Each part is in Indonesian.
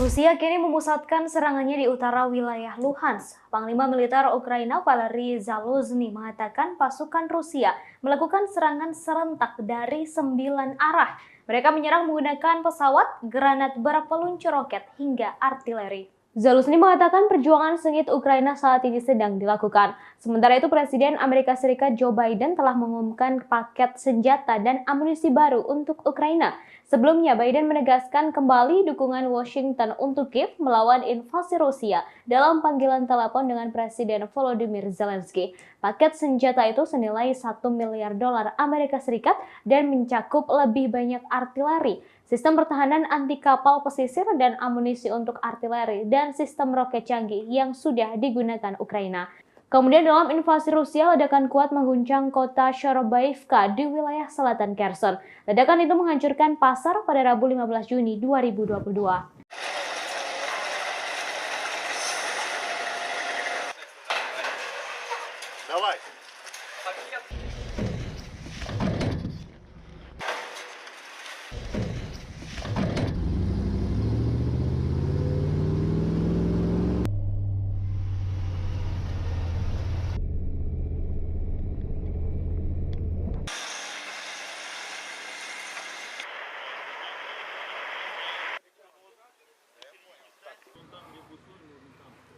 Rusia kini memusatkan serangannya di utara wilayah Luhansk. Panglima Militer Ukraina Valery Zaluzhny mengatakan pasukan Rusia melakukan serangan serentak dari 9 arah. Mereka menyerang menggunakan pesawat, granat berpeluncur roket, hingga artileri. Zaluzhny mengatakan perjuangan sengit Ukraina saat ini sedang dilakukan. Sementara itu, Presiden Amerika Serikat Joe Biden telah mengumumkan paket senjata dan amunisi baru untuk Ukraina. Sebelumnya, Biden menegaskan kembali dukungan Washington untuk Kiev melawan invasi Rusia dalam panggilan telepon dengan Presiden Volodymyr Zelensky. Paket senjata itu senilai $1 miliar Amerika Serikat dan mencakup lebih banyak artileri, sistem pertahanan anti kapal pesisir dan amunisi untuk artileri dan sistem roket canggih yang sudah digunakan Ukraina. Kemudian dalam invasi Rusia, ledakan kuat mengguncang kota Shorobaivka di wilayah selatan Kherson. Ledakan itu menghancurkan pasar pada Rabu 15 Juni 2022. Давай.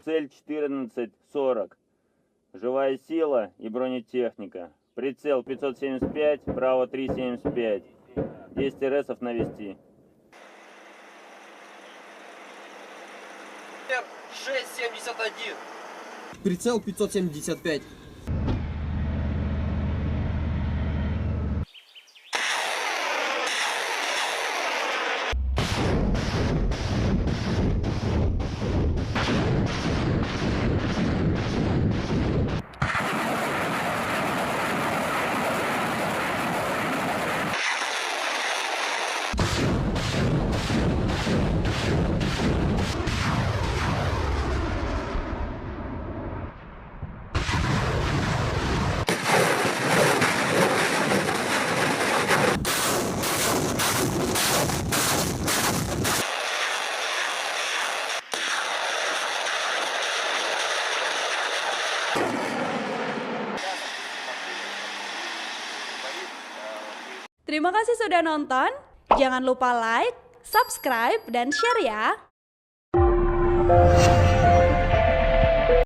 Цель 1440. Живая сила и бронетехника. Прицел 575, право 375. 10 РСов навести. 671. Прицел 575. Terima kasih sudah nonton. Jangan lupa like, subscribe, dan share ya.